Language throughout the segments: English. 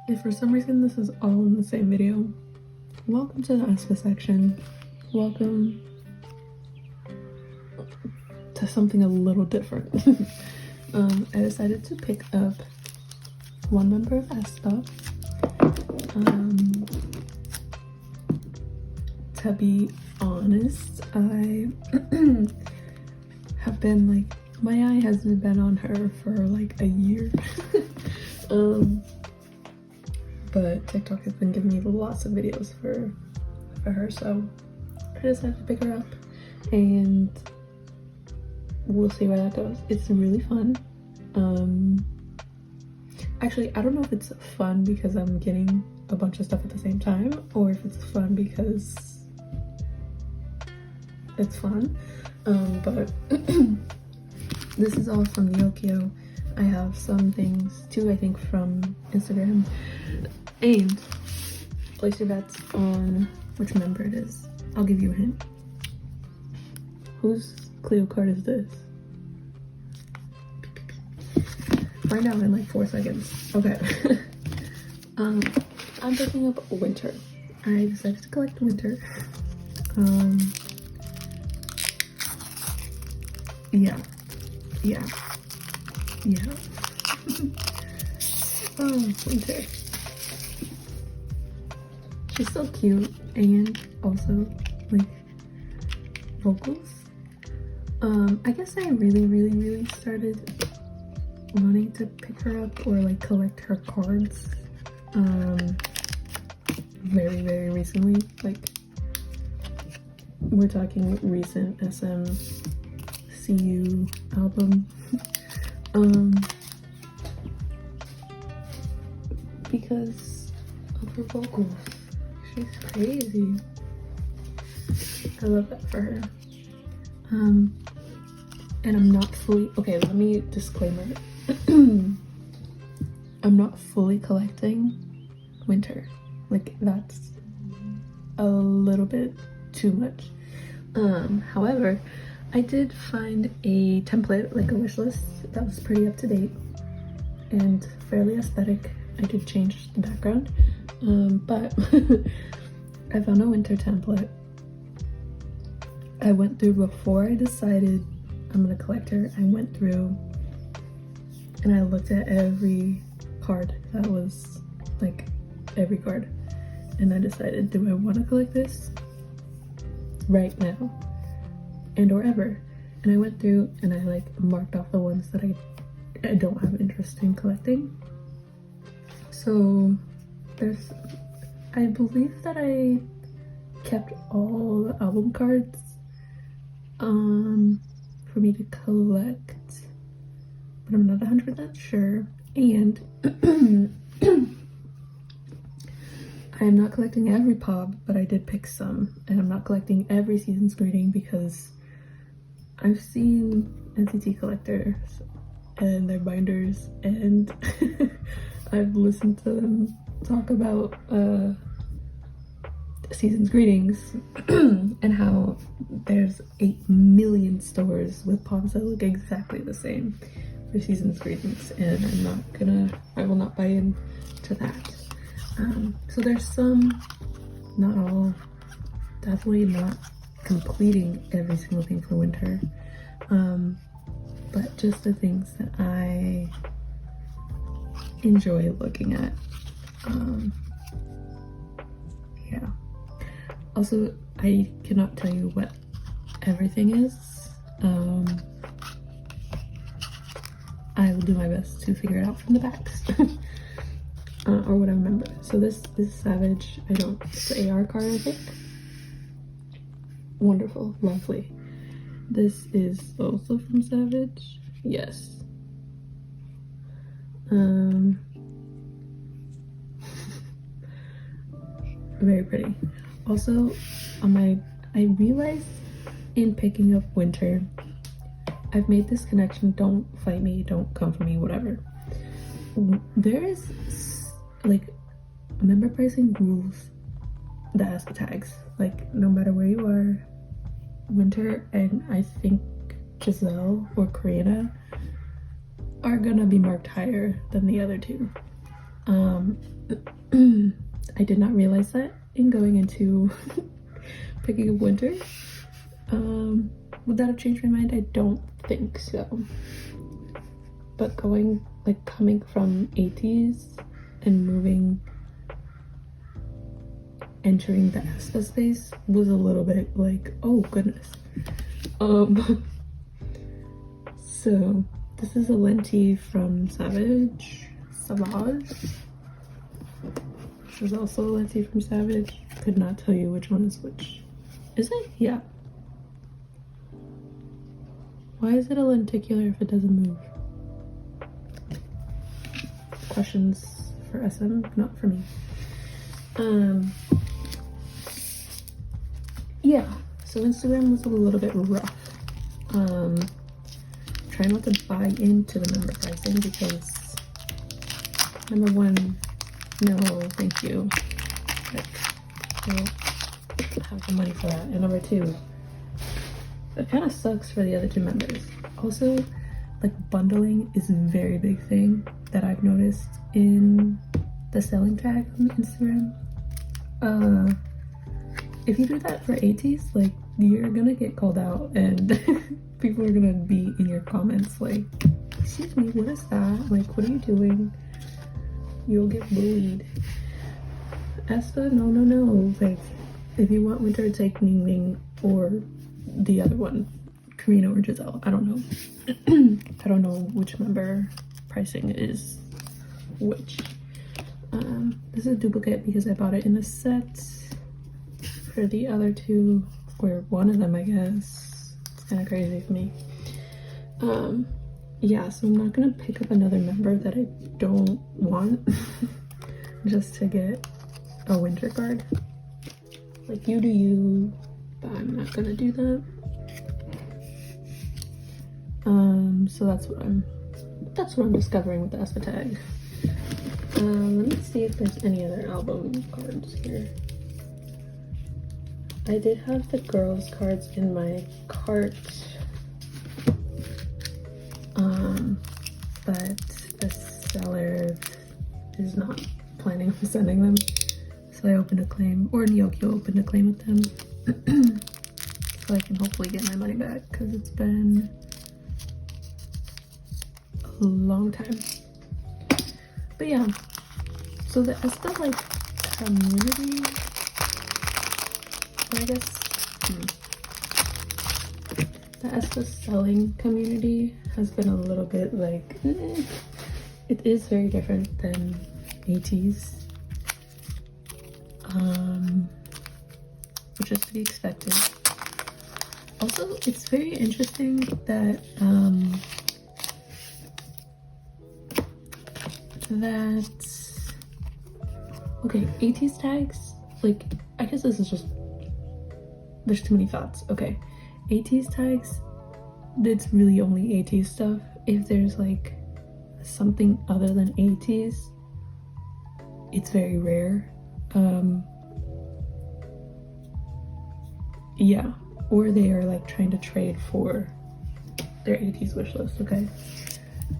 If for some reason this is all in the same video, welcome to the aespa section. Welcome to something a little different. I decided to pick up one member of aespa. To be honest, I have been like, my eye hasn't been on her for like a year. But TikTok has been giving me lots of videos for her, so I decided to pick her up and we'll see where that goes. It's really fun. Actually, I don't know if it's fun because I'm getting a bunch of stuff at the same time, or if it's fun because it's fun. But this is all from Yokio. I have some things too, I think, from Instagram. And place your bets on which member it is. I'll give you a hint. Whose Cleo card is this? Find out in like 4 seconds. Okay. I'm picking up Winter. I decided to collect Winter. Yeah. Oh, Winter. She's so cute, and also like vocals. I guess I really started wanting to pick her up or like collect her cards very recently. Like, we're talking recent SMCU album. Because of her vocals. She's crazy. I love that for her. And I'm not fully, okay, let me disclaimer. I'm not fully collecting Winter. Like, that's a little bit too much. However, I did find a template, like a wish list, that was pretty up to date and fairly aesthetic. I did change the background, but I found a Winter template. I went through, before I decided I'm gonna collect her, I went through and I looked at every card that was, like, every card, and I decided, do I want to collect this right now and or ever? And I went through and I like marked off the ones that I don't have interest in collecting. So there's, I believe that I kept all the album cards for me to collect, but I'm not 100% sure. And I'm not collecting every pop, but I did pick some, and I'm not collecting every season's greeting because I've seen NCT collectors and their binders, and I've listened to them talk about season's greetings and how there's 8 million stores with pops that look exactly the same for season's greetings, and I will not buy into that. So there's some, not all, definitely not completing every single thing for Winter, but just the things that I enjoy looking at. Yeah. Also, I cannot tell you what everything is. I will do my best to figure it out from the backs. Or what I remember. So this is Savage. It's the AR card, I think. Wonderful, lovely. This is also from Savage. Yes. Very pretty. Also, I realized in picking up Winter, I've made this connection. Don't fight me, don't come for me, whatever. There is like member pricing rules, the aespa tags. Like, no matter where you are, Winter and I think Giselle or Karina are gonna be marked higher than the other two. I did not realize that in going into picking up winter. Would that have changed my mind? I don't think so. But coming from ateez and entering the aespa space was a little bit like, oh goodness. So this is a lenti from Savage. This is also a lenti from Savage. Could not tell you which one is which. Is it? Yeah. Why is it a lenticular if it doesn't move? Questions for SM, not for me. Yeah, so Instagram was a little bit rough. Try not to buy into the member pricing because number one, no, thank you. Like, I don't have the money for that. And number two, it kind of sucks for the other two members. Also, like, bundling is a very big thing that I've noticed in the selling tag on Instagram. If you do that for ateez, like, you're gonna get called out and people are gonna be in your comments like, excuse me, what is that? Like, what are you doing? You'll get bullied. aespa, no. Like, if you want winter, take ningning or the other one, Karina or Giselle. I don't know. I don't know which member pricing is which. This is a duplicate because I bought it in a set. For the other two, or one of them, I guess. It's kind of crazy for me. Yeah, so I'm not gonna pick up another member that I don't want just to get a winter card. Like, you do you, but I'm not gonna do that. So that's what I'm discovering with the aespa tag. Let me see if there's any other album cards here. I did have the girls cards in my cart, but the seller is not planning on sending them, so I opened a claim, or Nyoki opened a claim with them, so I can hopefully get my money back, because it's been a long time. But yeah, so the aespa, like, community, I guess the aespa selling community has been a little bit like, it is very different than ateez, which is to be expected. Also, it's very interesting that okay, ateez tags, like, I guess this is just, there's too many thoughts. Okay, ateez tags, it's really only ateez stuff. If there's like something other than ateez, it's very rare. Yeah, or they are like trying to trade for their ateez wish list. Okay,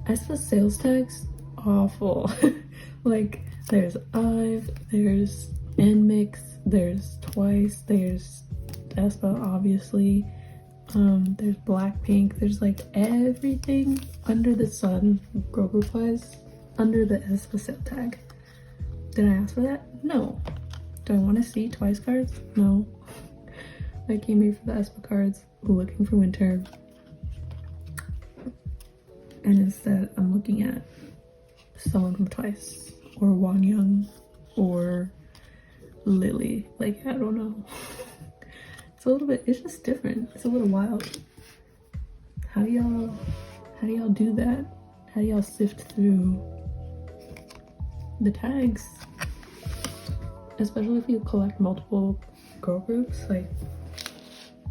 aespa sales tags, awful. Like, there's Ive, there's nmix, there's Twice, there's aespa, obviously, there's Blackpink, there's like everything under the sun, girl group wise, under the aespa sale tag. Did I ask for that? No. Do I want to see Twice cards? No. I came here for the aespa cards, looking for winter, and instead I'm looking at someone from Twice, or Wonyoung, or Lily. Like, I don't know. It's a little bit, it's just different. It's a little wild. How do y'all do that? How do y'all sift through the tags? Especially if you collect multiple girl groups, like,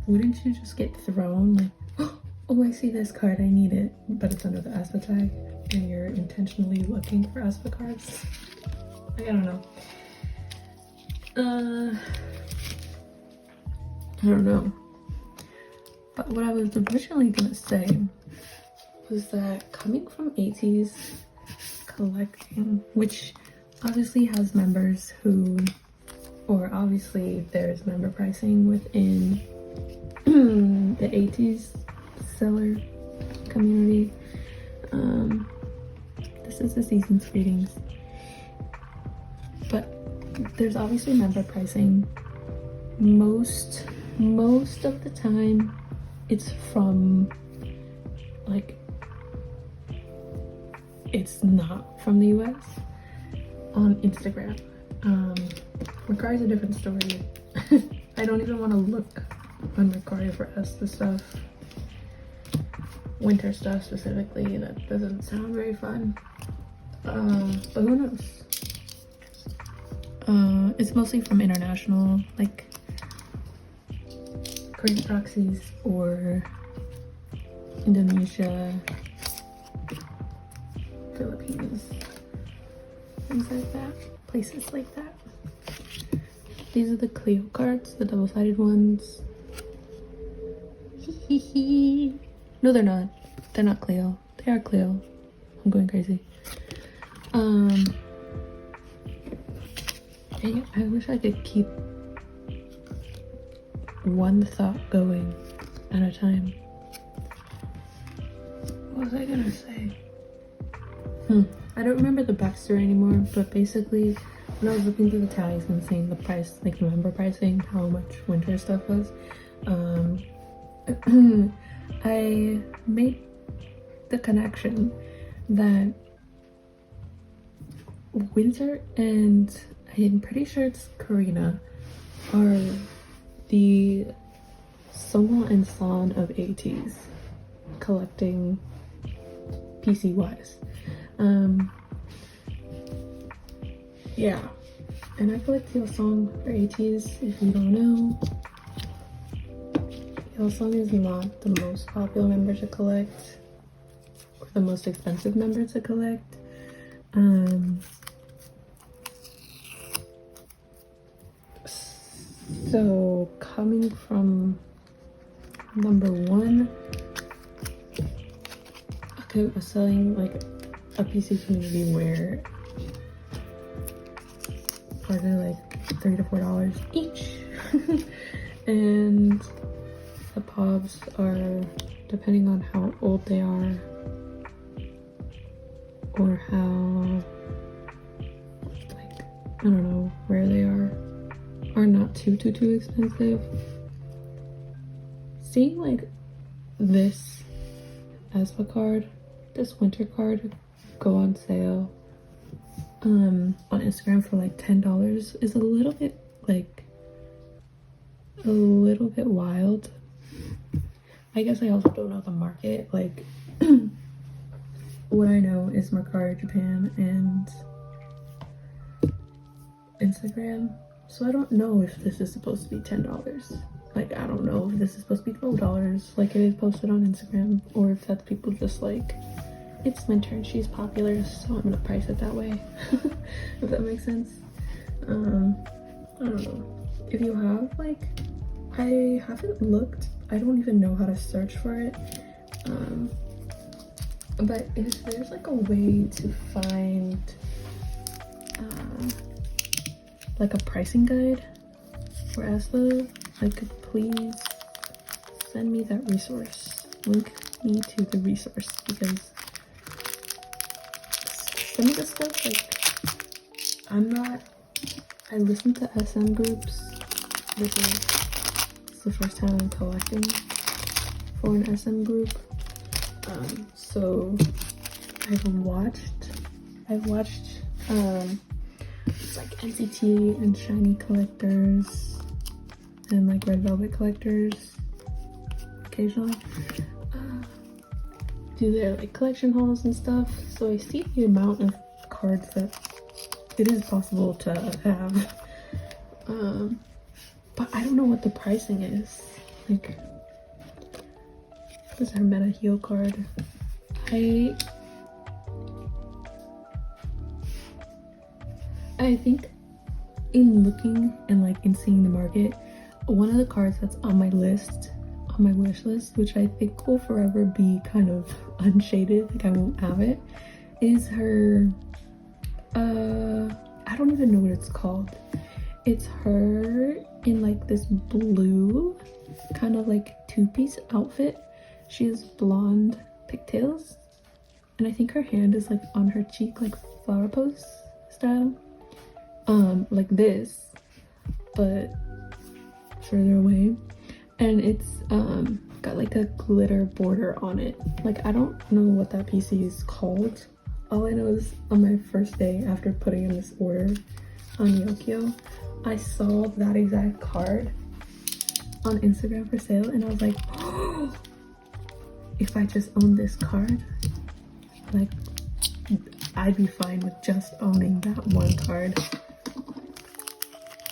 wouldn't you just get thrown like, oh, I see this card, I need it, but it's under the aespa tag, and you're intentionally looking for aespa cards? Like, I don't know. I don't know. But what I was originally gonna say was that coming from ateez, collecting, which obviously has members who, or obviously there's member pricing within the ateez seller community. This is the season's greetings, but there's obviously member pricing. Most of the time it's from, like, it's not from the US. On Instagram, Mercari's a different story. I don't even want to look on Mercari for aespa stuff, winter stuff specifically. That doesn't sound very fun, but who knows. It's mostly from international, like Korean proxies or Indonesia, Philippines, things like that, places like that. These are the Clio cards, the double-sided ones. No, they're not. They're not Clio. They are Clio. I'm going crazy. I wish I could keep one thought going at a time. What was I gonna say? I don't remember the backstory anymore, but basically when I was looking through the tags and seeing the price, like the member pricing, how much winter stuff was, I made the connection that winter and I'm pretty sure it's Karina are the Songwha and San of ateez collecting PC wise. Yeah, and I collect Yall for ateez. If you don't know, Yall is not the most popular member to collect or the most expensive member to collect. So coming from number one, okay, I was selling like a PC community where they're like $3 to $4 each. And the pobs are, depending on how old they are or how, like, I don't know, where they are not too expensive. Seeing like this aespa card, this winter card go on sale on Instagram for like $10 is a little bit wild. I guess I also don't know the market. Like what I know is Mercari Japan and Instagram, so I don't know if this is supposed to be $10. Like, I don't know if this is supposed to be $12 like it is posted on Instagram, or if that's people just like, it's winter and she's popular, so I'm gonna price it that way. If that makes sense. I don't know. If you have, like, I haven't looked, I don't even know how to search for it. But if there's like a way to find like a pricing guide for aespa, like, please send me that resource. Link me to the resource, because some of the stuff, like, I listen to SM groups. This is the first time I'm collecting for an SM group. So I've watched like NCT and Shiny collectors and like Red Velvet collectors occasionally do their like collection hauls and stuff. So I see the amount of cards that it is possible to have, but I don't know what the pricing is. Like, this is our meta heal card. I think in looking and like in seeing the market, one of the cards that's on my list, on my wish list, which I think will forever be kind of unshaded, like I won't have it, is her don't even know what it's called. It's her in like this blue kind of like two-piece outfit. She has blonde pigtails, and I think her hand is like on her cheek, like flower pose style, like this, but further away. And it's got like a glitter border on it. Like, I don't know what that PC is called. All I know is on my first day after putting in this order on Yokio, I saw that exact card on Instagram for sale, and I was like, oh, if I just owned this card, like, I'd be fine with just owning that one card.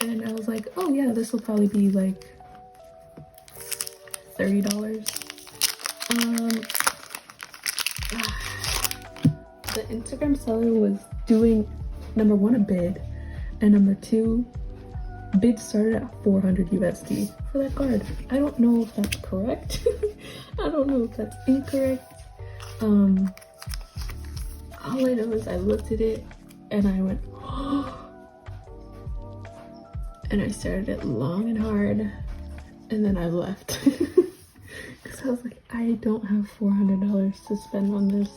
And I was like, oh yeah, this will probably be like $30. The Instagram seller was doing, number one, a bid, and number two, bid started at 400 USD for that card. I don't know if that's correct. I don't know if that's incorrect. All I know is I looked at it and I went, oh, and I stared at it long and hard, and then I left. Because I was like, I don't have $400 to spend on this,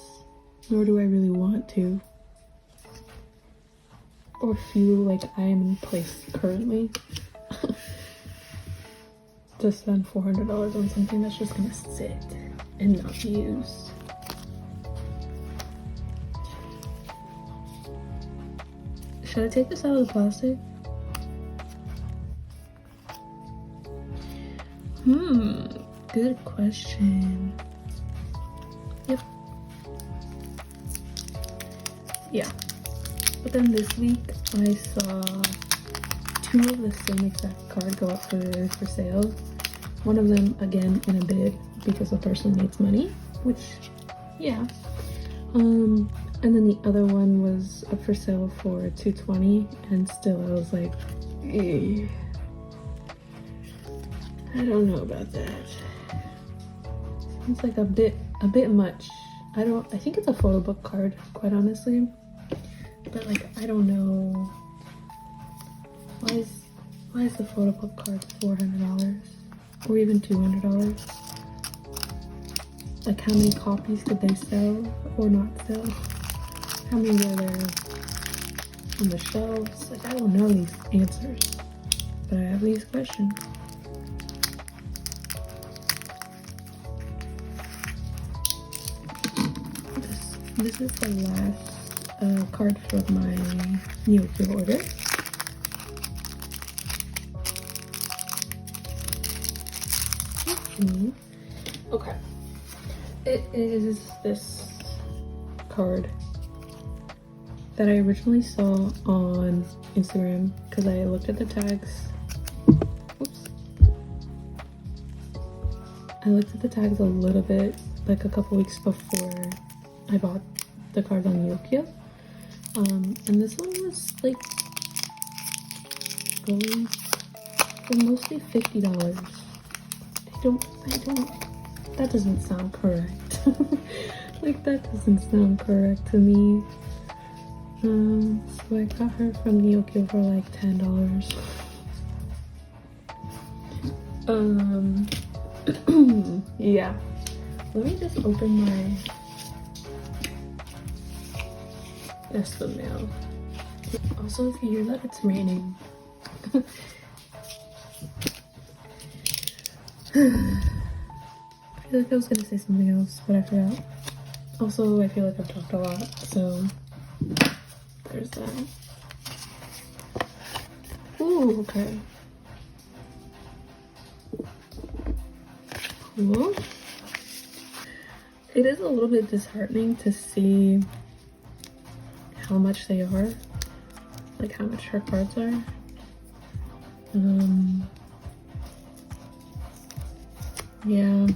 nor do I really want to, or feel like I am in place currently to spend $400 on something that's just gonna sit and not be used. Should I take this out of the plastic? Good question. Yep. Yeah. But then this week I saw two of the same exact card go up for sale. One of them again in a bid because the person needs money, which, yeah. And then the other one was up for sale for $220, and still I was like, eh, I don't know about that. Seems like a bit much. I think it's a photo book card, quite honestly. But like, I don't know. Why is the photo book card $400 or even $200? Like, how many copies could they sell or not sell? How many are there on the shelves? Like, I don't know these answers, but I have these questions. This is the last card from my Yokio order. Okay. It is this card that I originally saw on Instagram because I looked at the tags. Oops. I looked at the tags a little bit, like a couple weeks before I bought the card on Yokio. And this one was like going for mostly $50. That doesn't sound correct. Like, that doesn't sound correct to me. So I got her from Yokio for like $10. Yeah. Let me just open my aespa mail. Also, if you hear that, it's raining. I feel like I was gonna say something else, but I forgot. Also, I feel like I've talked a lot, so there's that. Ooh, okay. Cool. It is a little bit disheartening to see how much they are, like how much her cards are. Yeah.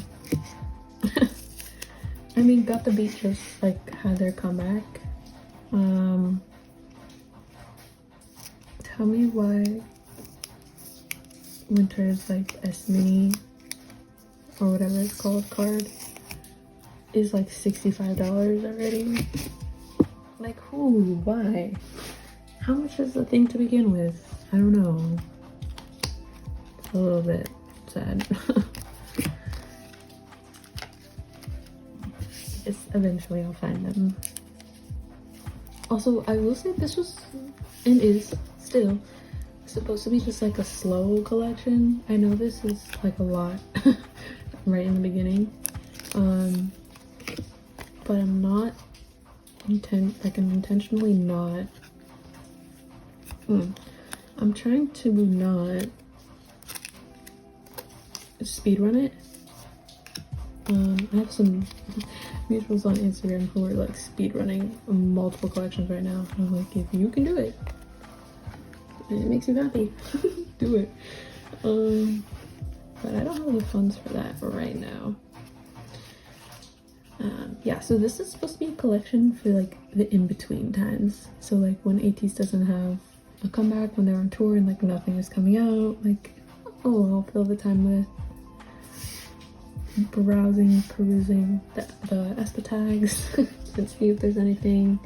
I mean, Got the Beat just like had their comeback. Tell me why Winter's like S mini or whatever it's called card is like $65 already. Like, who? Why? How much is the thing to begin with? I don't know. It's a little bit sad. Eventually I'll find them. Also, I will say this was and is still supposed to be just like a slow collection. I know this is like a lot right in the beginning, but I'm not I'm intentionally not. I'm trying to not speed run it. I have some mutuals on Instagram who are like speed running multiple collections right now. I'm like, if you can do it and it makes you happy, do it. But I don't have the funds for that right now. Yeah, so this is supposed to be a collection for like the in-between times. So like when ateez doesn't have a comeback, when they're on tour and like nothing is coming out, like, oh, I'll fill the time with browsing, perusing the aespa tags and see if there's anything.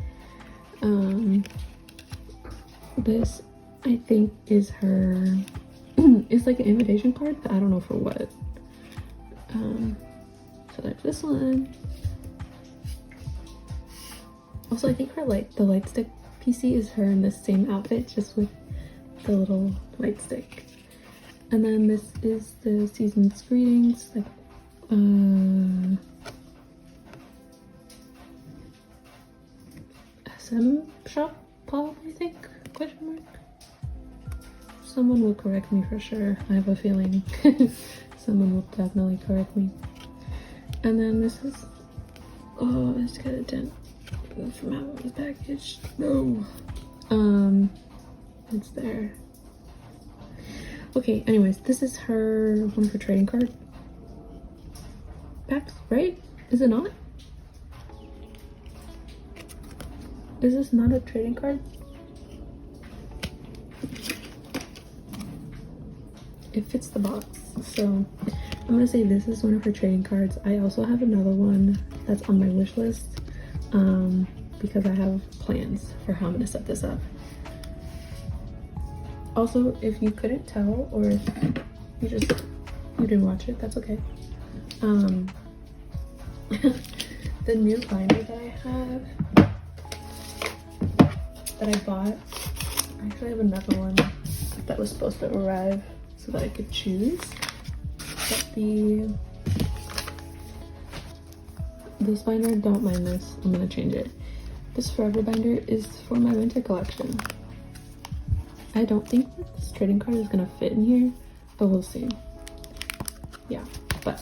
This I think is her it's like an invitation card, but I don't know for what. So there's this one. Also, I think her the light stick PC is her in the same outfit, just with the little light stick. And then this is the season's greetings, like SM shop pop, I think, question mark. Someone will correct me for sure. I have a feeling someone will definitely correct me. And then this is, oh, it's got a dent from how it was packaged. No. It's there. Okay, anyways, this is one of her trading card packs, right? Is it not? Is this not a trading card? It fits the box, so I'm gonna say this is one of her trading cards. I also have another one that's on my wish list, because I have plans for how I'm gonna set this up. Also, if you couldn't tell, or if you didn't watch it, that's okay. The new binder that I have, that I bought, I actually have another one that was supposed to arrive so that I could choose. But this binder, don't mind this, I'm gonna change it. This forever binder is for my winter collection. I don't think that this trading card is gonna fit in here, but we'll see. Yeah, but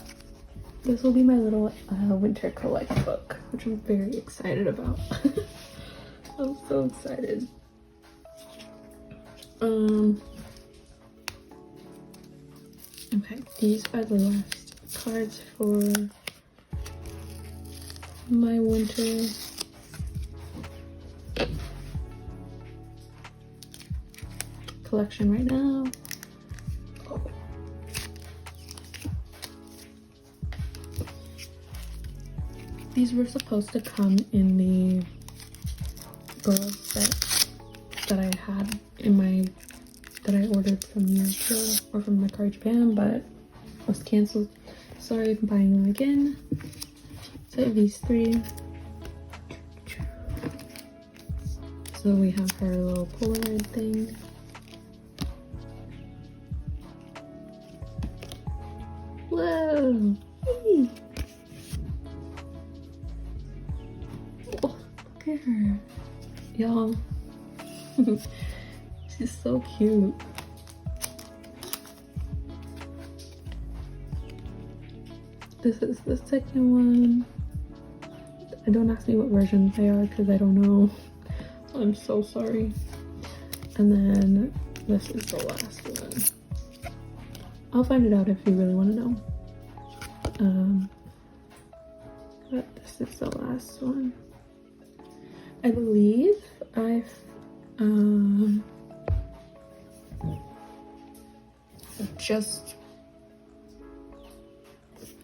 this will be my little winter collect book, which I'm very excited about. I'm so excited. Okay, these are the last cards for my winter collection right now. Oh. These were supposed to come in the girls set that I had in my that I ordered from New York or from my car Japan, but was canceled. Sorry, I'm buying them again. So these three. So we have her little Polaroid thing. Whoa! Hey. Oh, look at her, y'all. She's so cute. This is the second one. Don't ask me what versions they are because I don't know. I'm so sorry. And then this is the last one. I'll find it out if you really want to know. But this is the last one. I believe I've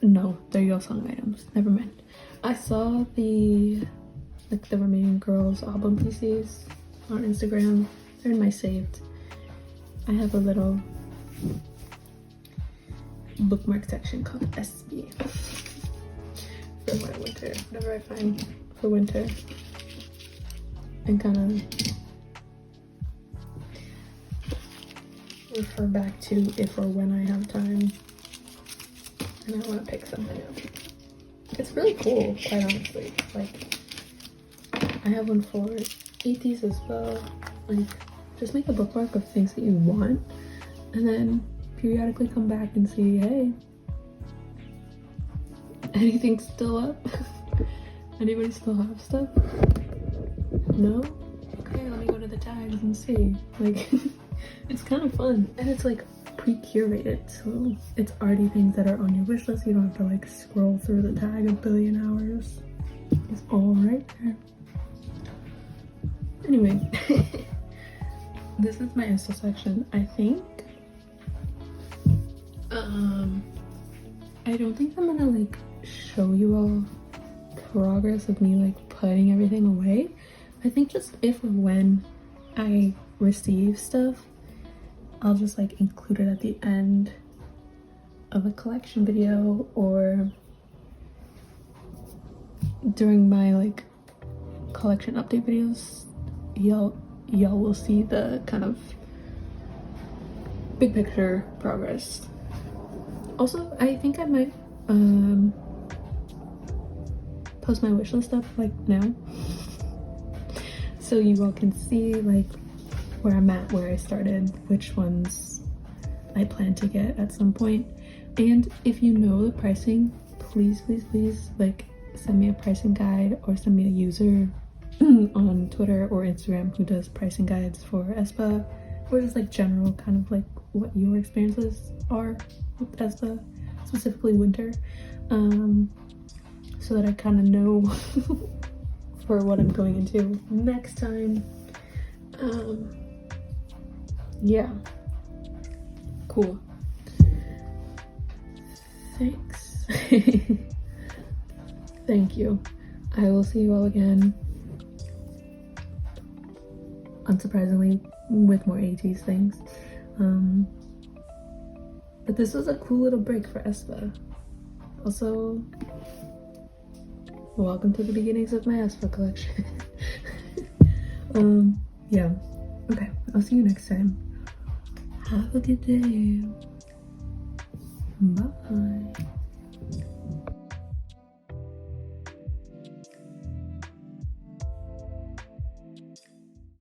no, they're your song items. Never mind. I saw the remaining girls album PCs on Instagram, they're in my saved. I have a little bookmark section called aespa for my winter, whatever I find for winter, and kind of refer back to if or when I have time and I want to pick something up. It's really cool, quite honestly. Like, I have one for ateez as well. Like, just make a bookmark of things that you want, and then periodically come back and see, hey, anything still up? Anybody still have stuff? No? Okay, let me go to the tags and see. Like, it's kind of fun, and it's like pre-curated, so it's already things that are on your wish list. You don't have to like scroll through the tag a billion hours. It's all right there. Anyway, this is my aespa section. I think I don't think I'm gonna like show you all progress of me like putting everything away. I think just if or when I receive stuff, I'll just like include it at the end of a collection video, or during my like collection update videos. Y'all will see the kind of big picture progress. Also, I think I might post my wish list up like now, so you all can see like where I'm at, where I started, which ones I plan to get at some point. And if you know the pricing, please like send me a pricing guide, or send me a user on Twitter or Instagram who does pricing guides for aespa, or just like general kind of like what your experiences are with aespa, specifically winter, so that I kind of know for what I'm going into next time. Yeah, cool. Thanks. Thank you. I will see you all again, unsurprisingly, with more ateez things. But this was a cool little break for aespa. Also, welcome to the beginnings of my aespa collection. Yeah. Okay, I'll see you next time. Have a good day. Bye.